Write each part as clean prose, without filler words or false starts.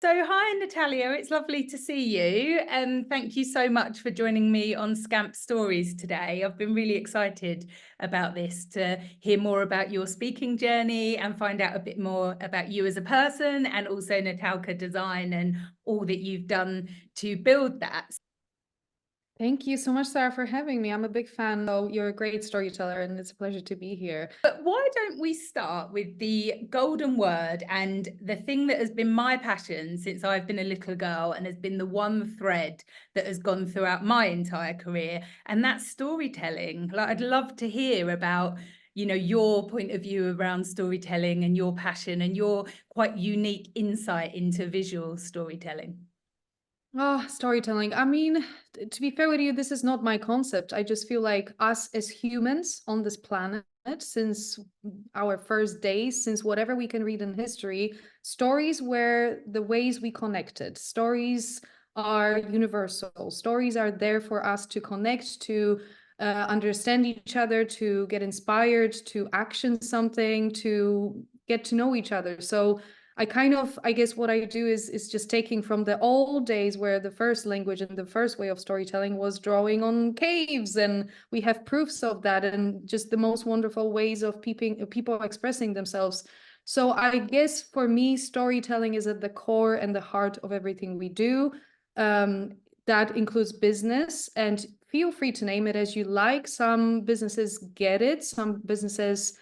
So hi, Natalia, it's lovely to see you. And thank you so much for joining me on Scamp Stories today. I've been really excited about this, to hear more about your speaking journey and find out a bit more about you as a person, and also Natalka Design and all that you've done to build that. Thank you so much, Sarah, for having me. I'm a big fan. Oh, you're a great storyteller, and it's a pleasure to be here. But why don't we start with the golden word and the thing that has been my passion since I've been a little girl and has been the one thread that has gone throughout my entire career, and that's storytelling. Like, I'd love to hear about, your point of view around storytelling and your passion and your quite unique insight into visual storytelling. Oh, storytelling. I mean, to be fair with you, this is not my concept. I just feel like us as humans on this planet, since our first days, since whatever we can read in history, stories were the ways we connected. Stories are universal. Stories are there for us to connect, to understand each other, to get inspired, to action something, to get to know each other. So I guess what I do is just taking from the old days where the first language and the first way of storytelling was drawing on caves, and we have proofs of that, and just the most wonderful ways of people expressing themselves. So I guess for me, storytelling is at the core and the heart of everything we do. That includes business, and feel free to name it as you like. Some businesses get it, some businesses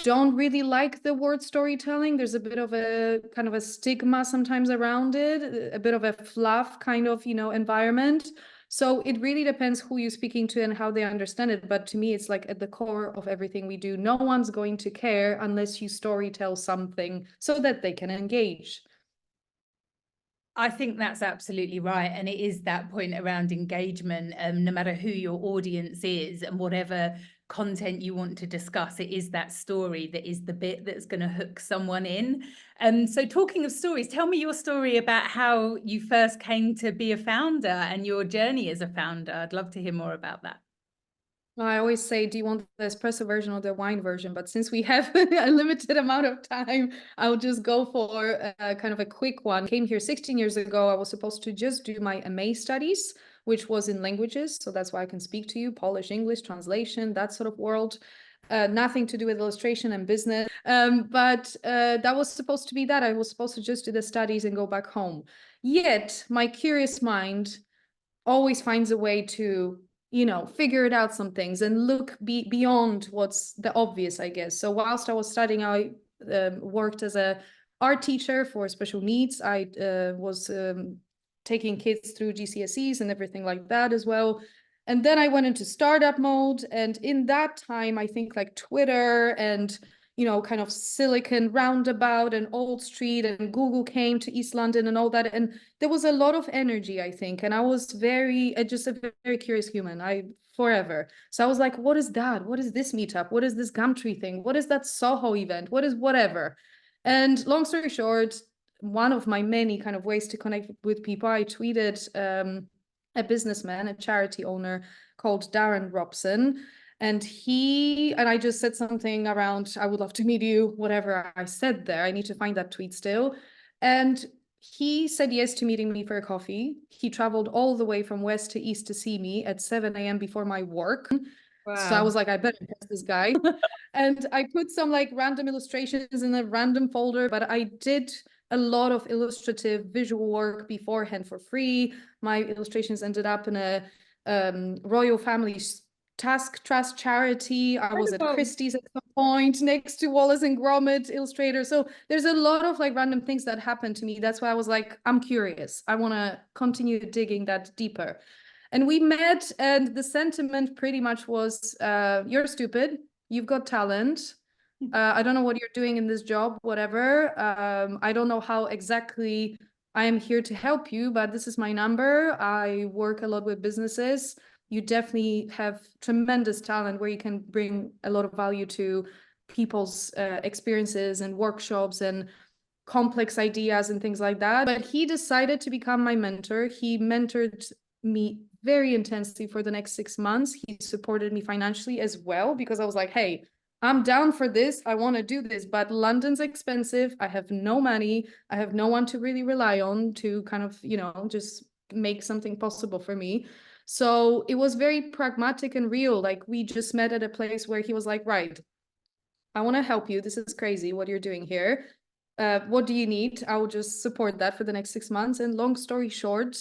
don't really like the word storytelling. There's a bit of a kind of a stigma sometimes around it, a bit of a fluff kind of, environment. So it really depends who you're speaking to and how they understand it. But to me, it's like at the core of everything we do. No one's going to care unless you storytell something so that they can engage. I think that's absolutely right. And it is that point around engagement, no matter who your audience is and whatever content you want to discuss, it is that story that is the bit that's going to hook someone in. So talking of stories, tell me your story about how you first came to be a founder and your journey as a founder. I'd love to hear more about that. I always say, do you want the espresso version or the wine version? But since we have a limited amount of time, I'll just go for kind of a quick one. I came here 16 years ago. I was supposed to just do my MA studies, which was in languages. So that's why I can speak to you, Polish, English, translation, that sort of world. Nothing to do with illustration and business. But that was supposed to be that. I was supposed to just do the studies and go back home. Yet my curious mind always finds a way to figure it out some things and look beyond what's the obvious, I guess. So whilst I was studying, I worked as a art teacher for special needs. I was taking kids through GCSEs and everything like that as well. And then I went into startup mode, and in that time I think like Twitter and kind of Silicon Roundabout and Old Street and Google came to East London and all that. And there was a lot of energy, I think. And I was just a very curious human. Forever. So I was like, what is that? What is this meetup? What is this Gumtree thing? What is that Soho event? What is whatever? And long story short, one of my many kind of ways to connect with people, I tweeted a businessman, a charity owner called Darren Robson. And I just said something around, I would love to meet you, whatever I said there. I need to find that tweet still. And he said yes to meeting me for a coffee. He traveled all the way from west to east to see me at 7 a.m. before my work. Wow. So I was like, I better impress this guy. And I put some like random illustrations in a random folder, but I did a lot of illustrative visual work beforehand for free. My illustrations ended up in a royal family Task Trust charity. I was at Christie's at some point next to Wallace and Gromit Illustrator. So there's a lot of like random things that happened to me. That's why I was like, I'm curious. I want to continue digging that deeper. And we met, and the sentiment pretty much was, you're stupid. You've got talent. I don't know what you're doing in this job, whatever. I don't know how exactly I am here to help you, but this is my number. I work a lot with businesses. You definitely have tremendous talent where you can bring a lot of value to people's experiences and workshops and complex ideas and things like that. But he decided to become my mentor. He mentored me very intensely for the next 6 months. He supported me financially as well, because I was like, hey, I'm down for this. I want to do this, but London's expensive. I have no money. I have no one to really rely on to kind of, just make something possible for me. So it was very pragmatic and real. Like we just met at a place where he was like, right, I want to help you. This is crazy what you're doing here. What do you need? I will just support that for the next 6 months. And long story short,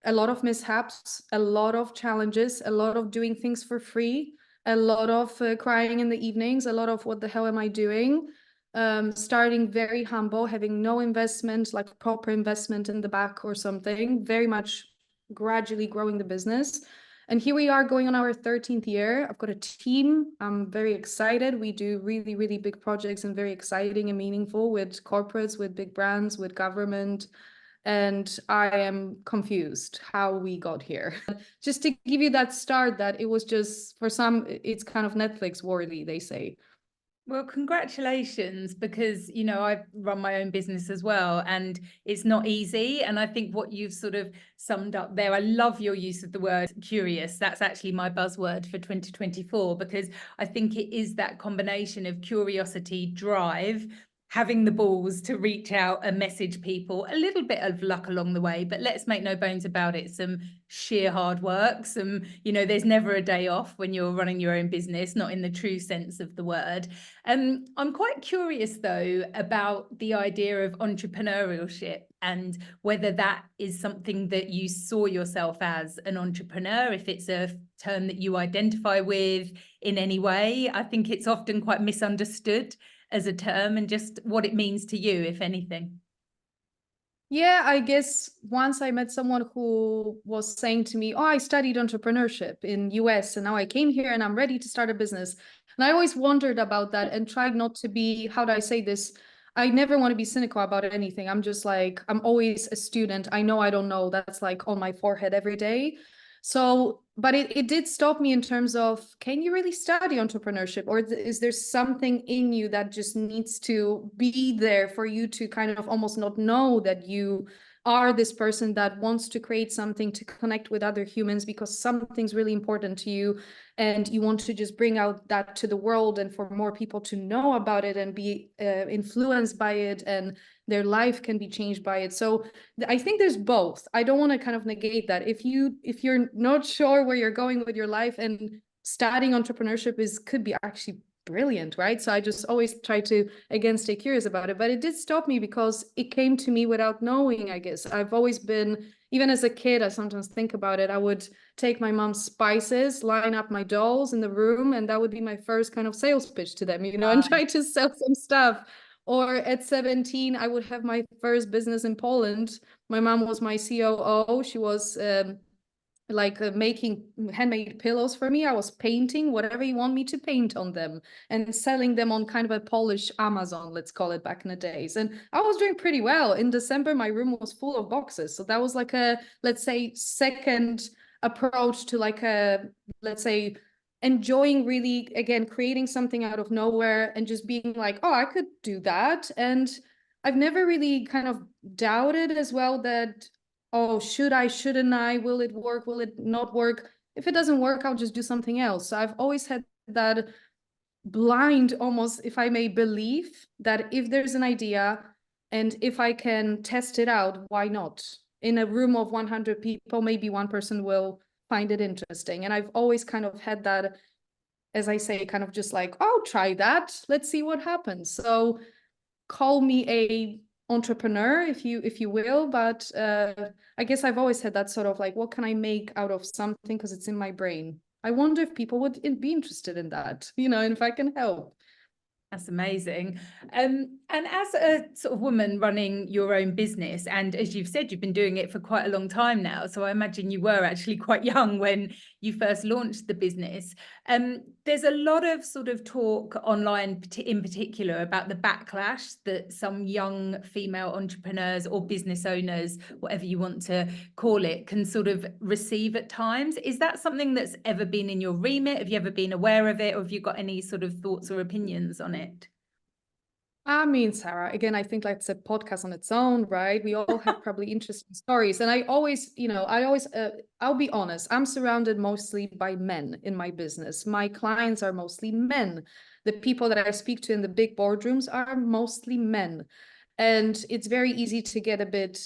a lot of mishaps, a lot of challenges, a lot of doing things for free, a lot of crying in the evenings, a lot of what the hell am I doing? Starting very humble, having no investment, like proper investment in the back or something, very much gradually growing the business. And here we are going on our 13th year. I've got a team. I'm very excited. We do really, really big projects and very exciting and meaningful with corporates, with big brands, with government. And I am confused how we got here. Just to give you that start, that it was just, for some, it's kind of Netflix worthy, they say. Well, congratulations, because, I run my own business as well, and it's not easy. And I think what you've sort of summed up there, I love your use of the word curious. That's actually my buzzword for 2024, because I think it is that combination of curiosity, drive, having the balls to reach out and message people, a little bit of luck along the way, but let's make no bones about it, some sheer hard work, there's never a day off when you're running your own business, not in the true sense of the word. I'm quite curious, though, about the idea of entrepreneurship and whether that is something that you saw yourself as an entrepreneur, if it's a term that you identify with in any way. I think it's often quite misunderstood as a term, and just what it means to you, if anything. Yeah, I guess once I met someone who was saying to me, "Oh, I studied entrepreneurship in US and now I came here and I'm ready to start a business." And I always wondered about that and tried not to be, how do I say this? I never want to be cynical about anything. I'm just like, I'm always a student. I know I don't know. That's like on my forehead every day. So, but it did stop me in terms of, can you really study entrepreneurship? Or is there something in you that just needs to be there for you to kind of almost not know that you are this person that wants to create something to connect with other humans because something's really important to you and you want to just bring out that to the world and for more people to know about it and be influenced by it, and their life can be changed by it. So I think there's both. I don't want to kind of negate that. If you're not sure where you're going with your life, and studying entrepreneurship could be actually brilliant, right? So I just always try to, again, stay curious about it. But it did stop me because it came to me without knowing, I guess. I've always been, even as a kid, I sometimes think about it. I would take my mom's spices, line up my dolls in the room, and that would be my first kind of sales pitch to them, and try to sell some stuff. Or at 17, I would have my first business in Poland. My mom was my COO. She was making handmade pillows for me. I was painting whatever you want me to paint on them and selling them on kind of a Polish Amazon, let's call it, back in the days. And I was doing pretty well. In December, my room was full of boxes. So that was like a, let's say, second approach to like a, let's say, enjoying really, again, creating something out of nowhere and just being like, oh, I could do that. And I've never really kind of doubted as well that, oh, should I, shouldn't I, will it work, will it not work? If it doesn't work, I'll just do something else. So I've always had that blind, almost, if I may, belief that if there's an idea and if I can test it out, why not? In a room of 100 people, maybe one person will find it interesting. And I've always kind of had that, as I say, kind of just like, oh, try that, let's see what happens. So call me a entrepreneur, if you will, but I guess I've always had that sort of like, what can I make out of something, because it's in my brain. I wonder if people would be interested in that, and if I can help. That's amazing. And as a sort of woman running your own business, and as you've said, you've been doing it for quite a long time now. So I imagine you were actually quite young when you first launched the business. There's a lot of sort of talk online in particular about the backlash that some young female entrepreneurs or business owners, whatever you want to call it, can sort of receive at times. Is that something that's ever been in your remit? Have you ever been aware of it, or have you got any sort of thoughts or opinions on it? I mean, Sarah, again, I think that's a podcast on its own, right? We all have probably interesting stories. And I always, I'll be honest, I'm surrounded mostly by men in my business. My clients are mostly men. The people that I speak to in the big boardrooms are mostly men. And it's very easy to get a bit,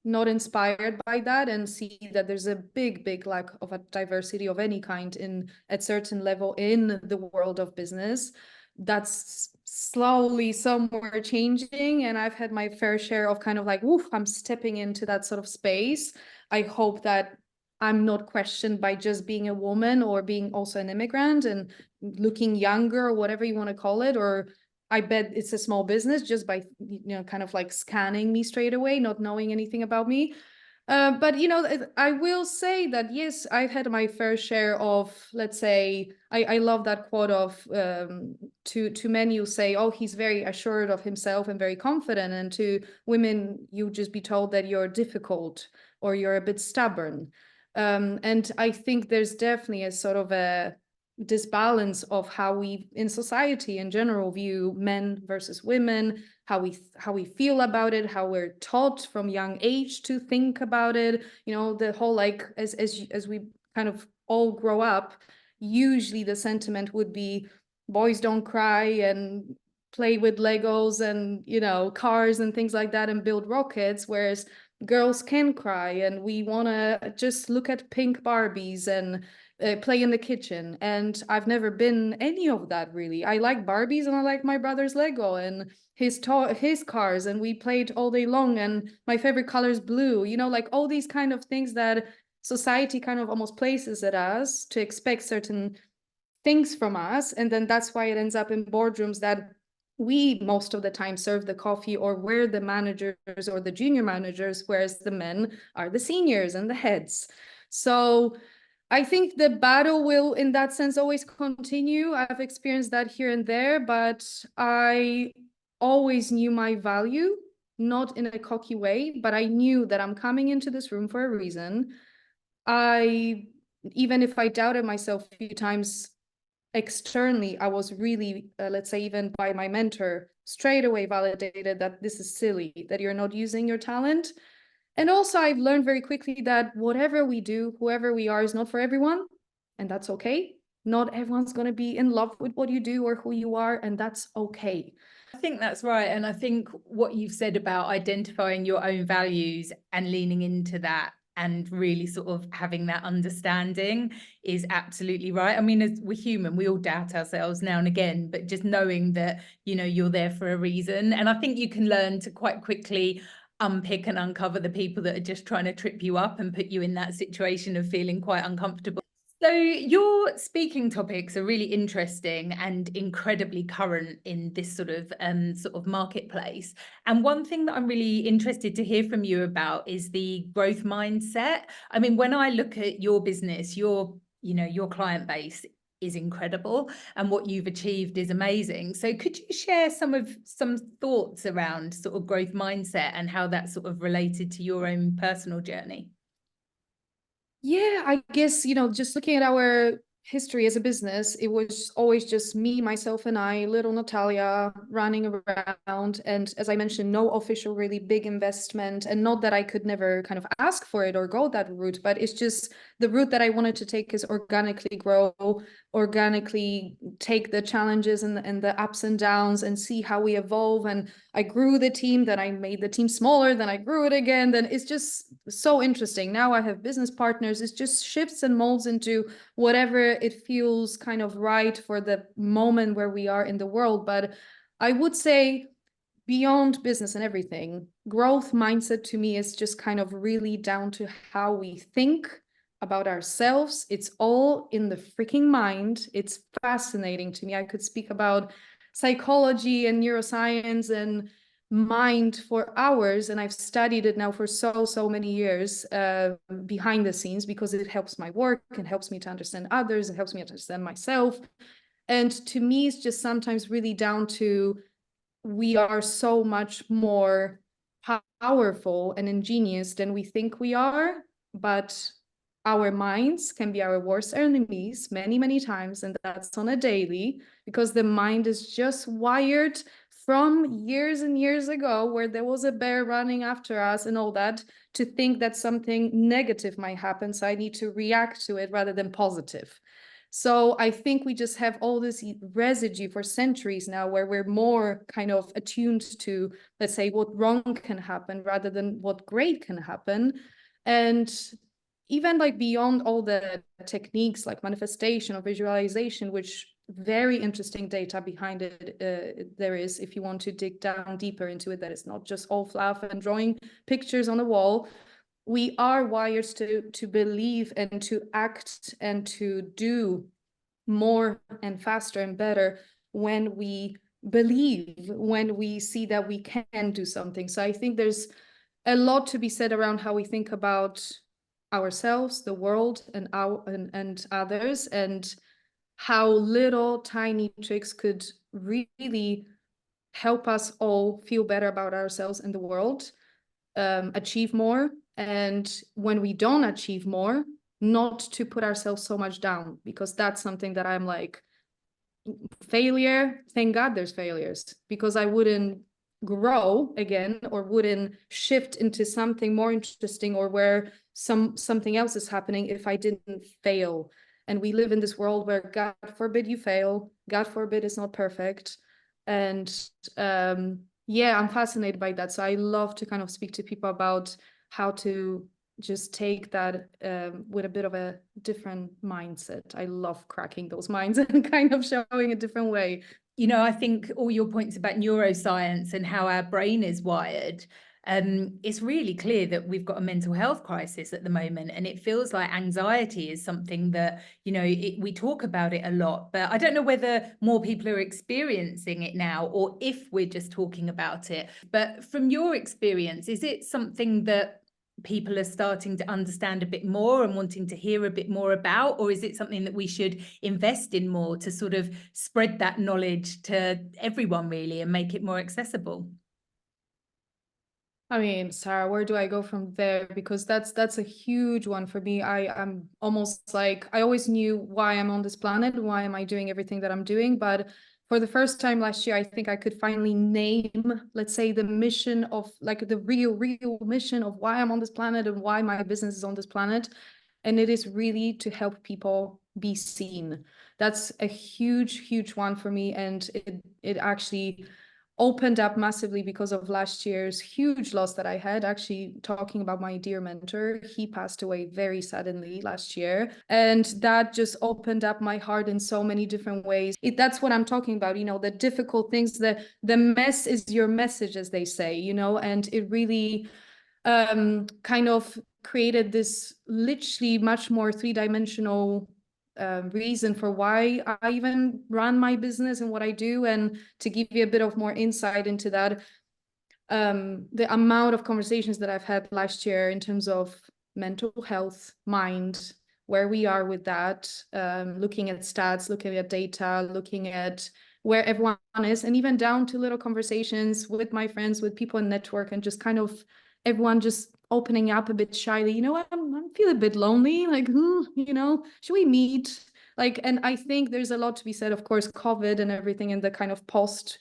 not inspired by that and see that there's a big, big lack of a diversity of any kind in at certain level in the world of business. That's slowly somewhere changing, and I've had my fair share of kind of like, woof, I'm stepping into that sort of space. I hope that I'm not questioned by just being a woman or being also an immigrant and looking younger or whatever you want to call it, or I bet it's a small business just by, kind of like scanning me straight away, not knowing anything about me. But I will say that yes, I've had my fair share of, let's say, I love that quote of to men you say, oh, he's very assured of himself and very confident, and to women you just be told that you're difficult or you're a bit stubborn. And I think there's definitely a sort of a disbalance of how we in society in general view men versus women, how we feel about it, how we're taught from young age to think about it. The whole, like, as we kind of all grow up, usually the sentiment would be boys don't cry and play with Legos and cars and things like that and build rockets, whereas girls can cry and we want to just look at pink Barbies and play in the kitchen. And I've never been any of that, really. I like Barbies and I like my brother's Lego and his cars, and we played all day long, and my favorite color is blue. Like all these kind of things that society kind of almost places at us to expect certain things from us, and then that's why it ends up in boardrooms that we most of the time serve the coffee or we're the managers or the junior managers, whereas the men are the seniors and the heads. So I think the battle will, in that sense, always continue. I've experienced that here and there, but I always knew my value, not in a cocky way, but I knew that I'm coming into this room for a reason. Even if I doubted myself a few times externally, I was really, let's say, even by my mentor, straight away validated that this is silly, that you're not using your talent. And also, I've learned very quickly that whatever we do, whoever we are, is not for everyone. And that's okay. Not everyone's going to be in love with what you do or who you are. And that's okay. I think that's right. And I think what you've said about identifying your own values and leaning into that and really sort of having that understanding is absolutely right. I mean, as we're human, we all doubt ourselves now and again, but just knowing that, you're there for a reason. And I think you can learn to quite quickly unpick and uncover the people that are just trying to trip you up and put you in that situation of feeling quite uncomfortable. So your speaking topics are really interesting and incredibly current in this sort of marketplace. And one thing that I'm really interested to hear from you about is the growth mindset. I mean, when I look at your business, your client base is incredible and what you've achieved is amazing. So could you share some thoughts around sort of growth mindset and how that's sort of related to your own personal journey? Yeah, I guess, just looking at our history as a business, it was always just me, myself, and I, little Natalia, running around. And as I mentioned, no official, really big investment. And not that I could never kind of ask for it or go that route, but it's just the route that I wanted to take is organically grow, organically take the challenges and the ups and downs and see how we evolve. And I grew the team, then I made the team smaller, then I grew it again. Then it's just so interesting. Now I have business partners. It just shifts and molds into whatever it feels kind of right for the moment where we are in the world. But I would say beyond business and everything, growth mindset to me is just kind of really down to how we think about ourselves. It's all in the freaking mind. It's fascinating to me. I could speak about psychology and neuroscience and mind for hours, and I've studied it now for so many years behind the scenes, because it helps my work, it helps me to understand others, it helps me to understand myself. And to me, it's just sometimes really down to we are so much more powerful and ingenious than we think we are, but our minds can be our worst enemies many times, and that's on a daily, because the mind is just wired from years and years ago, where there was a bear running after us and all that, to think that something negative might happen. So I need to react to it rather than positive. So I think we just have all this residue for centuries now, where we're more kind of attuned to, let's say, what wrong can happen rather than what great can happen. And even like beyond all the techniques like manifestation or visualization, which very interesting data behind it there is, if you want to dig down deeper into it, that it's not just all fluff and drawing pictures on the wall. We are wired to believe and to act and to do more and faster and better when we believe, when we see that we can do something. So I think there's a lot to be said around how we think about ourselves, the world, and others, and how little tiny tricks could really help us all feel better about ourselves and the world, achieve more. And when we don't achieve more, not to put ourselves so much down, because that's something that I'm like, failure, thank God there's failures, because I wouldn't grow again or wouldn't shift into something more interesting or where something else is happening if I didn't fail. And we live in this world where, God forbid you fail, God forbid it's not perfect. And yeah, I'm fascinated by that. So I love to kind of speak to people about how to just take that with a bit of a different mindset. I love cracking those minds and kind of showing a different way. You know, I think all your points about neuroscience and how our brain is wired, it's really clear that we've got a mental health crisis at the moment. And it feels like anxiety is something that, you know, we talk about it a lot, but I don't know whether more people are experiencing it now or if we're just talking about it. But from your experience, is it something that people are starting to understand a bit more and wanting to hear a bit more about, or is it something that we should invest in more to sort of spread that knowledge to everyone really and make it more accessible? I mean, Sarah, where do I go from there? Because that's a huge one for me. I'm almost like, I always knew why I'm on this planet, why am I doing everything that I'm doing, but for the first time last year, I think I could finally name, let's say, the mission of, like, the real mission of why I'm on this planet and why my business is on this planet. And it is really to help people be seen. That's a huge one for me. And it actually opened up massively because of last year's huge loss that I had. Actually, talking about my dear mentor, he passed away very suddenly last year. And that just opened up my heart in so many different ways. That's what I'm talking about, you know, the difficult things, the mess is your message, as they say, you know, and it really kind of created this literally much more three-dimensional reason for why I even run my business and what I do. And to give you a bit of more insight into that, the amount of conversations that I've had last year in terms of mental health, mind, where we are with that, looking at stats, looking at data, looking at where everyone is, and even down to little conversations with my friends, with people in network, and just kind of everyone just opening up a bit shyly. You know, I'm feeling a bit lonely, like, you know, should we meet? Like, and I think there's a lot to be said, of course, COVID and everything and the kind of post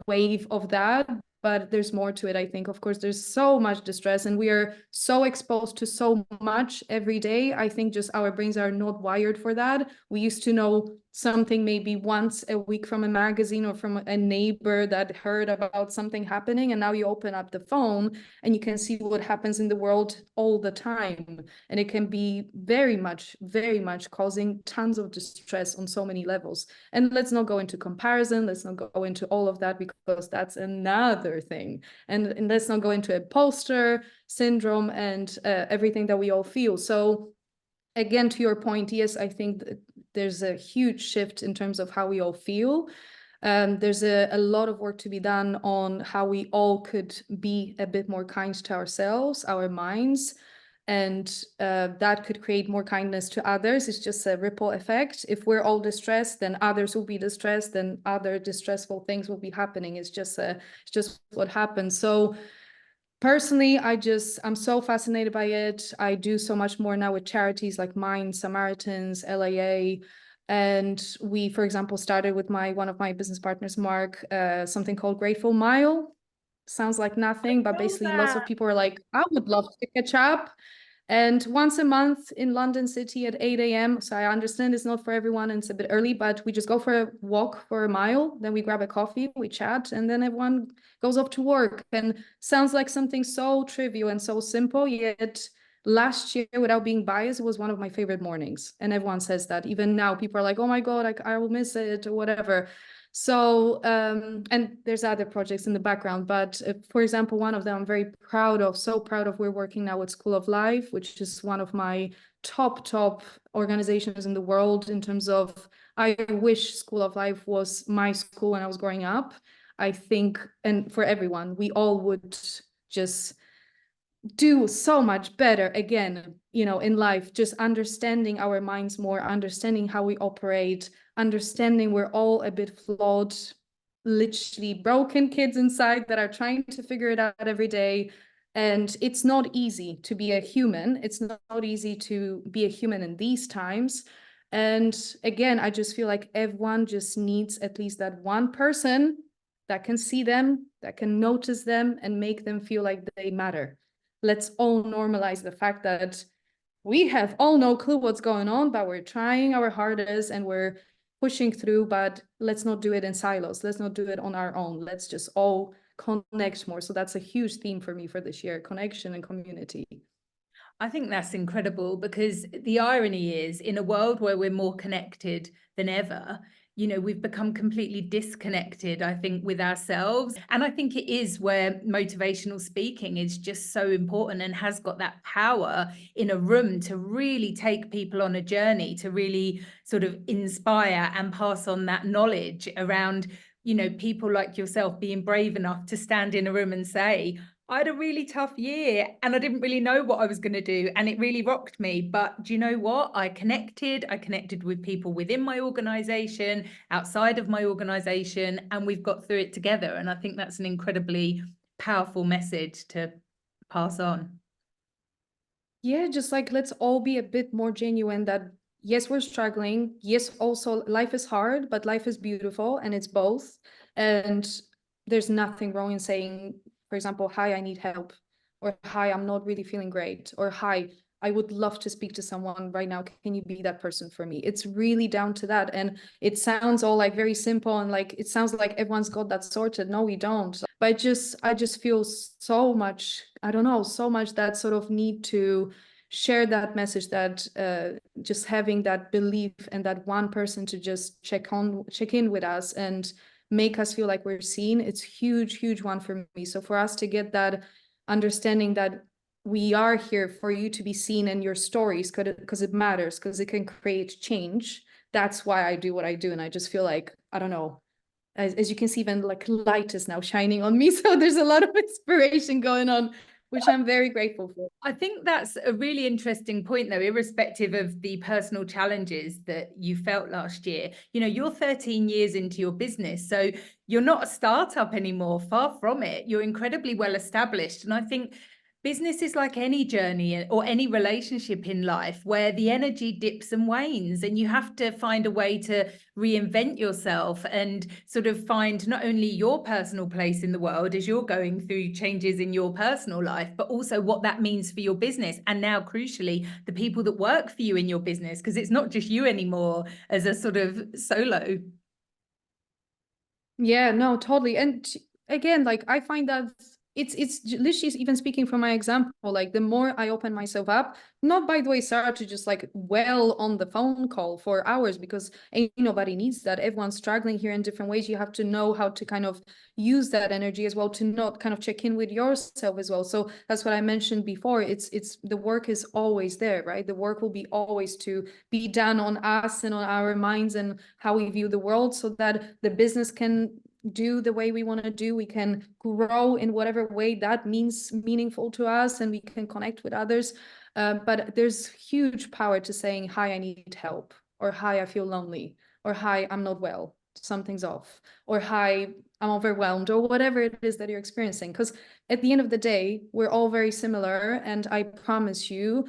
wave of that, but there's more to it. I think, of course, there's so much distress and we are so exposed to so much every day. I think just our brains are not wired for that. We used to know something maybe once a week from a magazine or from a neighbor that heard about something happening, and now you open up the phone and you can see what happens in the world all the time, and it can be very much causing tons of distress on so many levels. And let's not go into comparison, let's not go into all of that, because that's another thing, and let's not go into imposter syndrome and everything that we all feel. So again, to your point, yes, I think there's a huge shift in terms of how we all feel. There's a lot of work to be done on how we all could be a bit more kind to ourselves, our minds, and that could create more kindness to others. It's just a ripple effect. If we're all distressed, then others will be distressed, then other distressful things will be happening. It's just what happens. So personally, I'm so fascinated by it. I do so much more now with charities like Mine, Samaritans, LAA, And we, for example, started with one of my business partners, Mark, something called Grateful Mile. Sounds like nothing, but basically lots of people are like, I would love to catch up. And once a month in London City at 8 a.m. So I understand it's not for everyone and it's a bit early, but we just go for a walk for a mile. Then we grab a coffee, we chat, and then everyone goes off to work. And sounds like something so trivial and so simple, yet last year, without being biased, it was one of my favorite mornings. And everyone says that. Even now, people are like, oh my God, I will miss it or whatever. So, and there's other projects in the background, but for example, one of them I'm very proud of, so proud of. We're working now with School of Life, which is one of my top organizations in the world in terms of, I wish School of Life was my school when I was growing up. I think, and for everyone, we all would just do so much better again, in life, just understanding our minds more, understanding how we operate, understanding we're all a bit flawed, literally broken kids inside that are trying to figure it out every day. And it's not easy to be a human. It's not easy to be a human in these times. And again, I just feel like everyone just needs at least that one person that can see them, that can notice them and make them feel like they matter. Let's all normalize the fact that we have all no clue what's going on, but we're trying our hardest and we're pushing through, but let's not do it in silos. Let's not do it on our own. Let's just all connect more. So that's a huge theme for me for this year, connection and community. I think that's incredible, because the irony is, in a world where we're more connected than ever, we've become completely disconnected, I think, with ourselves. And I think it is where motivational speaking is just so important and has got that power in a room to really take people on a journey, to really sort of inspire and pass on that knowledge around, people like yourself being brave enough to stand in a room and say, I had a really tough year and I didn't really know what I was going to do, and it really rocked me. But do you know what? I connected with people within my organization, outside of my organization, and we've got through it together. And I think that's an incredibly powerful message to pass on. Yeah, just like let's all be a bit more genuine that yes, we're struggling. Yes, also life is hard, but life is beautiful and it's both. And there's nothing wrong in saying, for example, hi, I need help, or hi, I'm not really feeling great, or hi, I would love to speak to someone right now. Can you be that person for me? It's really down to that. And it sounds all like very simple and like it sounds like everyone's got that sorted. No, we don't. But I just feel so much, I don't know, so much that sort of need to share that message, that just having that belief and that one person to just check in with us and make us feel like we're seen. It's huge one for me. So for us to get that understanding that we are here for you to be seen in your stories, because it matters, because it can create change. That's why I do what I do. And I just feel like, I don't know, as you can see, even like light is now shining on me. So there's a lot of inspiration going on, which I'm very grateful for. I think that's a really interesting point, though, irrespective of the personal challenges that you felt last year. You're 13 years into your business, so you're not a startup anymore, far from it. You're incredibly well established. And I think business is like any journey or any relationship in life where the energy dips and wanes, and you have to find a way to reinvent yourself and sort of find not only your personal place in the world as you're going through changes in your personal life, but also what that means for your business. And now, crucially, the people that work for you in your business, because it's not just you anymore as a sort of solo. Yeah, no, totally. And again, like I find that it's literally, even speaking from my example, like the more I open myself up, not by the way, Sarah, to just like well on the phone call for hours, because ain't nobody needs that. Everyone's struggling here in different ways. You have to know how to kind of use that energy as well to not kind of check in with yourself as well. So that's what I mentioned before. It's the work is always there, right? The work will be always to be done on us and on our minds and how we view the world, so that the business can do the way we want to do. We can grow in whatever way that means meaningful to us, and we can connect with others. But there's huge power to saying, hi, I need help, or hi, I feel lonely, or hi, I'm not well, something's off, or hi, I'm overwhelmed, or whatever it is that you're experiencing. Because at the end of the day, we're all very similar. And I promise you,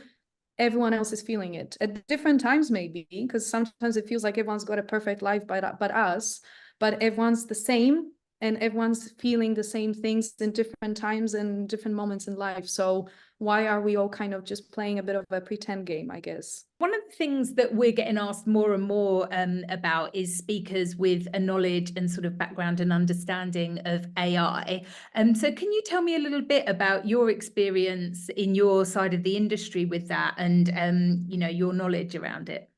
everyone else is feeling it at different times, maybe, because sometimes it feels like everyone's got a perfect life but us, but everyone's the same and everyone's feeling the same things in different times and different moments in life. So why are we all kind of just playing a bit of a pretend game, I guess? One of the things that we're getting asked more and more about is speakers with a knowledge and sort of background and understanding of AI. So can you tell me a little bit about your experience in your side of the industry with that and, your knowledge around it?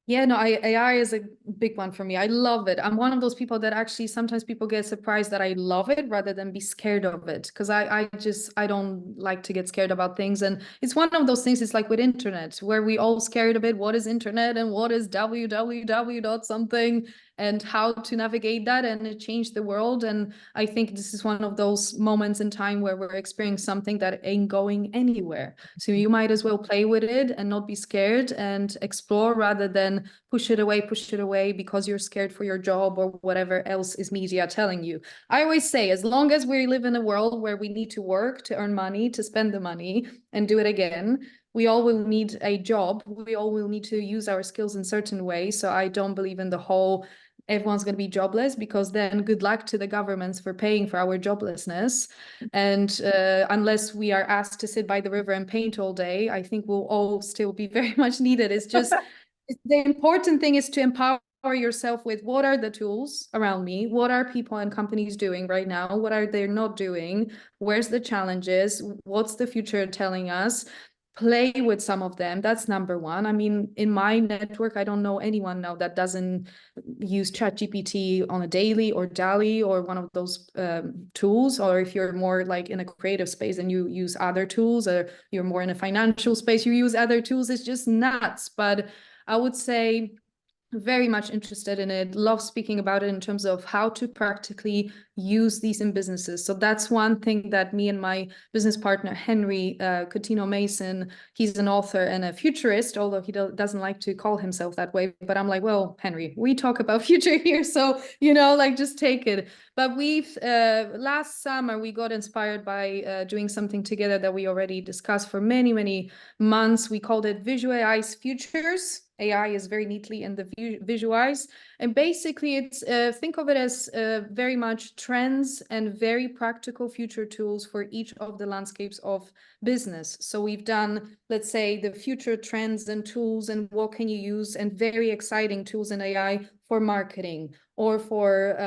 Yeah, no, AI is a big one for me. I love it. I'm one of those people that actually sometimes people get surprised that I love it rather than be scared of it. Because I don't like to get scared about things. And it's one of those things, it's like with internet, where we all scared a bit. What is internet and what is www dot something and how to navigate that, and it changed the world. And I think this is one of those moments in time where we're experiencing something that ain't going anywhere. So you might as well play with it and not be scared and explore rather than push it away because you're scared for your job or whatever else is media telling you. I always say, as long as we live in a world where we need to work to earn money, to spend the money and do it again, we all will need a job. We all will need to use our skills in certain ways. So I don't believe in the whole everyone's going to be jobless, because then good luck to the governments for paying for our joblessness. And unless we are asked to sit by the river and paint all day, I think we'll all still be very much needed. It's just the important thing is to empower yourself with what are the tools around me, what are people and companies doing right now, what are they not doing, where's the challenges, what's the future telling us, play with some of them. That's number one. I mean, in my network, I don't know anyone now that doesn't use ChatGPT on a daily, or DALI, or one of those tools. Or if you're more like in a creative space and you use other tools, or you're more in a financial space, you use other tools. It's just nuts. But I would say very much interested in it, love speaking about it in terms of how to practically use these in businesses. So that's one thing that me and my business partner, Henry Coutinho Mason, he's an author and a futurist, although he doesn't like to call himself that way. But I'm like, well, Henry, we talk about future here. So, like, just take it. But we've, last summer, we got inspired by doing something together that we already discussed for many, many months. We called it Visualize Futures. AI is very neatly in the visualize. And basically it's, think of it as very much trends and very practical future tools for each of the landscapes of business. So we've done, let's say, the future trends and tools and what can you use, and very exciting tools in AI for marketing or for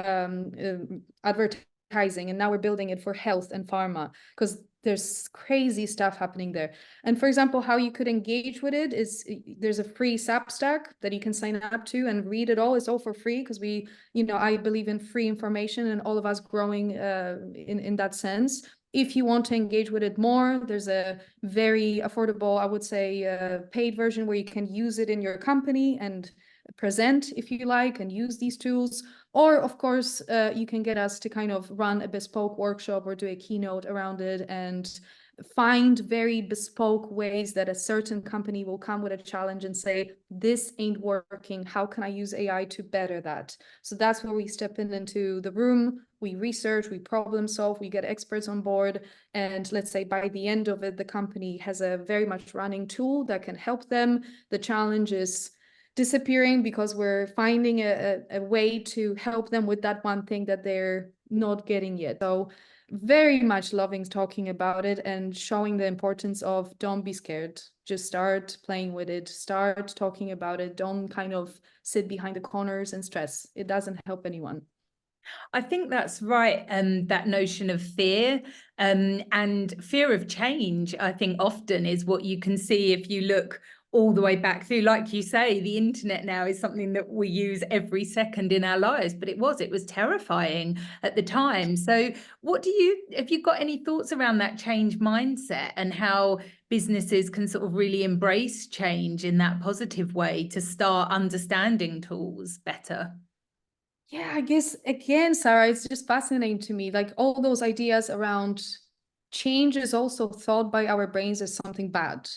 advertising. And now we're building it for health and pharma, because there's crazy stuff happening there. And for example, how you could engage with it is there's a free Substack that you can sign up to and read it all. It's all for free, because I believe in free information and all of us growing in that sense. If you want to engage with it more, there's a very affordable, I would say, paid version where you can use it in your company and present if you like and use these tools. Or of course, you can get us to kind of run a bespoke workshop or do a keynote around it and find very bespoke ways that a certain company will come with a challenge and say, this ain't working. How can I use AI to better that? So that's where we step into the room. We research, we problem solve, we get experts on board. And let's say by the end of it, the company has a very much running tool that can help them. The challenge is disappearing because we're finding a way to help them with that one thing that they're not getting yet. So very much loving talking about it and showing the importance of don't be scared. Just start playing with it, start talking about it. Don't kind of sit behind the corners and stress. It doesn't help anyone. I think that's right. That notion of fear and fear of change, I think often is what you can see if you look all the way back through. Like you say, the internet now is something that we use every second in our lives, but it was terrifying at the time. So have you got any thoughts around that change mindset and how businesses can sort of really embrace change in that positive way to start understanding tools better? Yeah, I guess again, Sarah, it's just fascinating to me. Like all those ideas around change is also thought by our brains as something bad,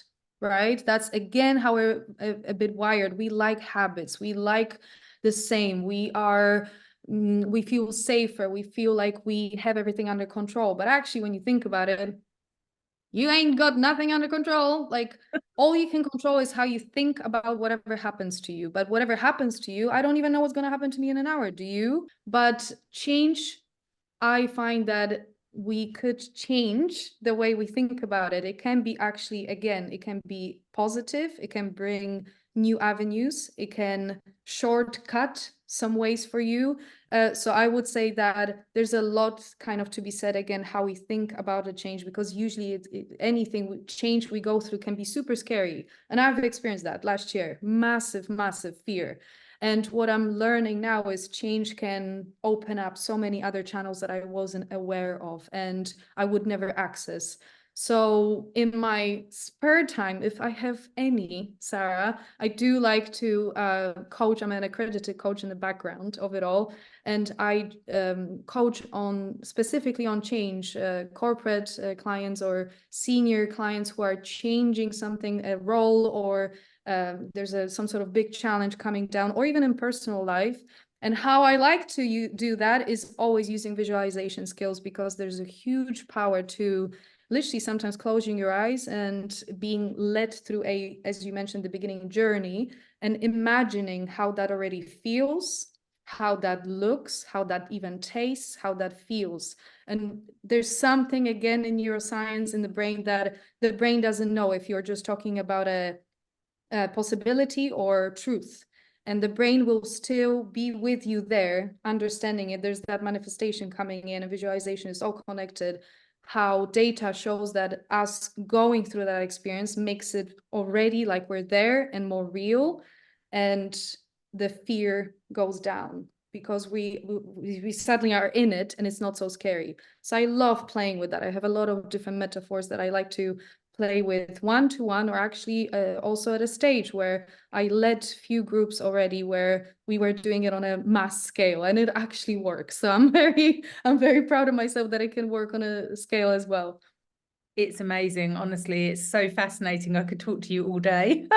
right? That's again how we're a bit wired. We like habits. We like the same. We feel safer. We feel like we have everything under control. But actually, when you think about it, you ain't got nothing under control. Like, all you can control is how you think about whatever happens to you. But whatever happens to you, I don't even know what's going to happen to me in an hour. Do you? But change, I find that we could change the way we think about it. It can be actually, again, it can be positive. It can bring new avenues. It can shortcut some ways for you. So I would say that there's a lot kind of to be said, again, how we think about a change, because usually anything change we go through can be super scary. And I've experienced that last year, massive, massive fear. And what I'm learning now is change can open up so many other channels that I wasn't aware of and I would never access. So in my spare time, if I have any, Sarah, I do like to coach. I'm an accredited coach in the background of it all. And I coach on specifically on change, corporate clients or senior clients who are changing something, a role, or there's some sort of big challenge coming down, or even in personal life. And how I like to do that is always using visualization skills, because there's a huge power to literally sometimes closing your eyes and being led through a, as you mentioned, the beginning journey, and imagining how that already feels, how that looks, how that even tastes, how that feels. And there's something, again, in neuroscience in the brain that the brain doesn't know if you're just talking about a possibility or truth, and the brain will still be with you there, understanding it. There's that manifestation coming in, and visualization is all connected. How data shows that us going through that experience makes it already like we're there and more real, and the fear goes down because we suddenly are in it and it's not so scary. So I love playing with that. I have a lot of different metaphors that I like to play with one-to-one, or actually also at a stage where I led few groups already where we were doing it on a mass scale, and it actually works. So I'm very proud of myself that I can work on a scale as well. It's amazing. Honestly, it's so fascinating. I could talk to you all day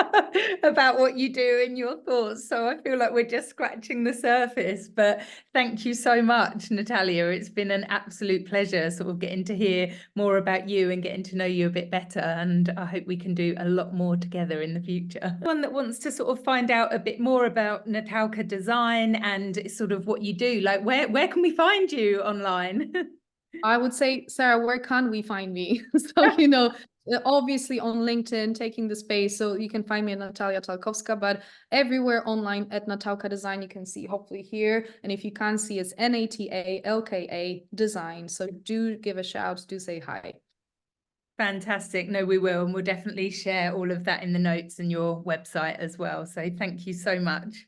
about what you do and your thoughts. So I feel like we're just scratching the surface. But thank you so much, Natalia. It's been an absolute pleasure sort of getting to hear more about you and getting to know you a bit better. And I hope we can do a lot more together in the future. One that wants to sort of find out a bit more about Natalka Design and sort of what you do, like where can we find you online? I would say, Sarah, where can we find me? So, obviously on LinkedIn, taking the space. So you can find me at Natalia Talkowska, but everywhere online at Natalka Design, you can see hopefully here. And if you can't see, it's Natalka Design. So do give a shout, do say hi. Fantastic. No, we will. And we'll definitely share all of that in the notes and your website as well. So thank you so much.